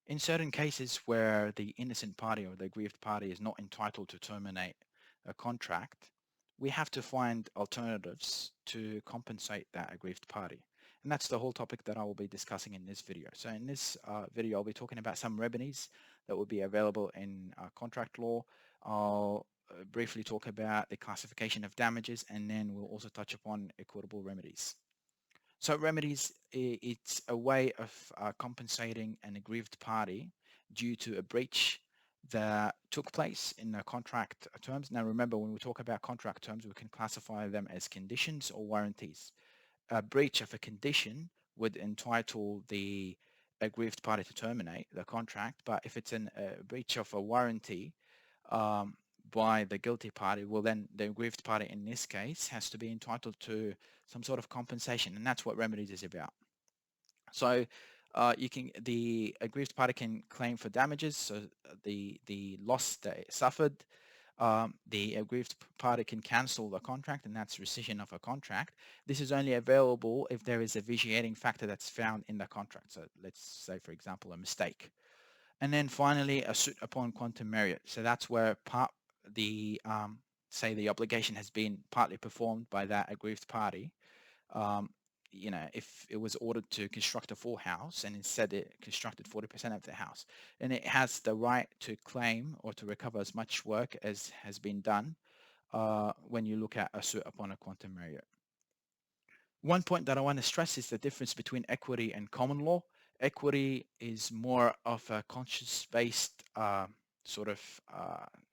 In certain cases where the innocent party or the aggrieved party is not entitled to terminate a contract, we have to find alternatives to compensate that aggrieved party. And that's the whole topic that I will be discussing in this video. So in this video, I'll be talking about some remedies that will be available in contract law. I'll briefly talk about the classification of damages, and then we'll also touch upon equitable remedies. So remedies, it's a way of compensating an aggrieved party due to a breach that took place in the contract terms. Now remember, when we talk about contract terms, we can classify them as conditions or warranties. A breach of a condition would entitle the aggrieved party to terminate the contract, but if it's a breach of a warranty, um, by the guilty party, well, then the aggrieved party in this case has to be entitled to some sort of compensation, and that's what remedies is about. So the aggrieved party can claim for damages, so the loss that it suffered. The aggrieved party can cancel the contract, and that's rescission of a contract. This is only available if there is a vitiating factor that's found in the contract. So let's say, for example, a mistake. And then finally, a suit upon quantum merit. So that's where the say the obligation has been partly performed by that aggrieved party. Um, if it was ordered to construct a full house and instead it constructed 40% of the house, then it has the right to claim or to recover as much work as has been done when you look at a suit upon a quantum merit. One point that I want to stress is the difference between equity and common law. Equity is more of a conscience-based sort of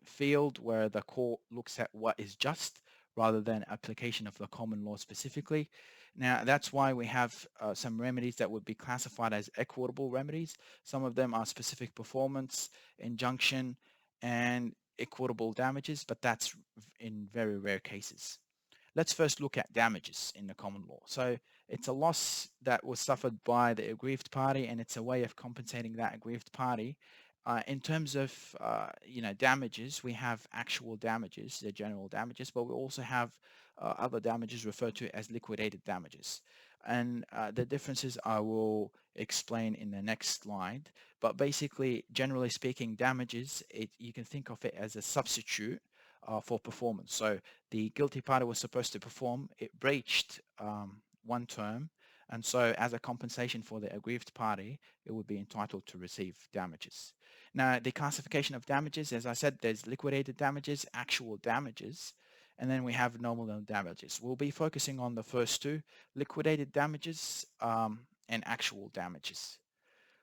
field where the court looks at what is just rather than application of the common law specifically. Now, that's why we have some remedies that would be classified as equitable remedies. Some of them are specific performance, injunction, and equitable damages, but that's in very rare cases. Let's first look at damages in the common law. So it's a loss that was suffered by the aggrieved party, and it's a way of compensating that aggrieved party. In terms of damages, we have actual damages, the general damages, but we also have other damages referred to as liquidated damages. And the differences I will explain in the next slide. But basically, generally speaking, damages, you can think of it as a substitute for performance. So the guilty party was supposed to perform, it breached one term, and so as a compensation for the aggrieved party, it would be entitled to receive damages. Now, the classification of damages, as I said, there's liquidated damages, actual damages, and then we have nominal damages. We'll be focusing on the first two, liquidated damages and actual damages.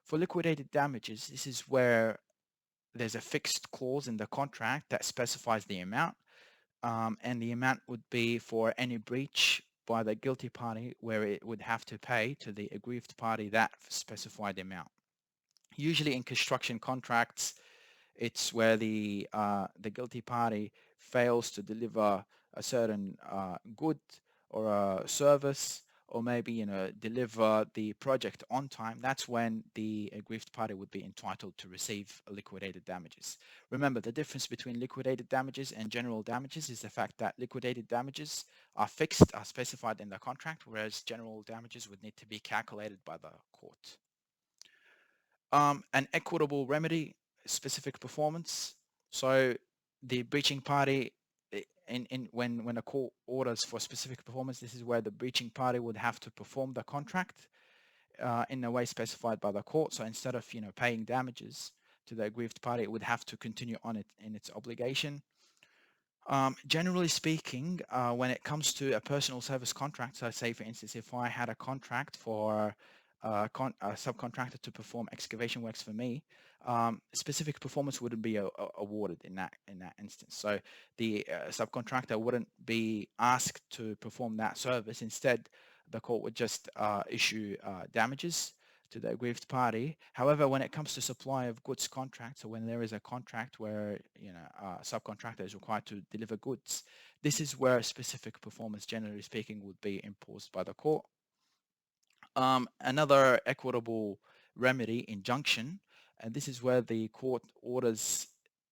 For liquidated damages, this is where there's a fixed clause in the contract that specifies the amount, and the amount would be for any breach by the guilty party where it would have to pay to the aggrieved party that specified amount. Usually in construction contracts, it's where the guilty party fails to deliver a certain good or a service, or maybe deliver the project on time. That's when the aggrieved party would be entitled to receive liquidated damages. Remember, the difference between liquidated damages and general damages is the fact that liquidated damages are fixed, are specified in the contract, whereas general damages would need to be calculated by the court. An equitable remedy, specific performance. So the breaching party, when a court orders for specific performance, this is where the breaching party would have to perform the contract in a way specified by the court. So instead of paying damages to the aggrieved party, it would have to continue on it in its obligation. Generally speaking, when it comes to a personal service contract, so say for instance, if I had a contract for a subcontractor to perform excavation works for me, specific performance wouldn't be awarded in that instance. So the subcontractor wouldn't be asked to perform that service. Instead, the court would just issue damages to the aggrieved party. However, when it comes to supply of goods contracts, or when there is a contract where a subcontractor is required to deliver goods, this is where specific performance, generally speaking, would be imposed by the court. Another equitable remedy, injunction, and this is where the court orders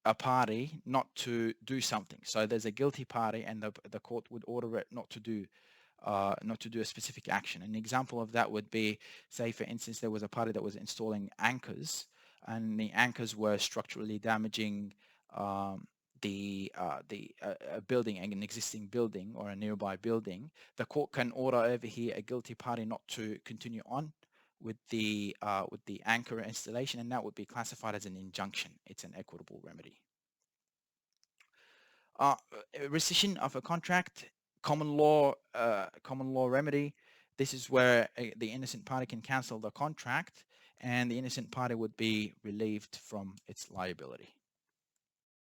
a party not to do something. So there's a guilty party, and the court would order it not to do a specific action. An example of that would be, say, for instance, there was a party that was installing anchors, and the anchors were structurally damaging a building, an existing building or a nearby building, the court can order over here a guilty party not to continue on with the anchor installation, and that would be classified as an injunction. It's an equitable remedy. Uh, Rescission of a contract, common law remedy. This is where the innocent party can cancel the contract, and the innocent party would be relieved from its liability.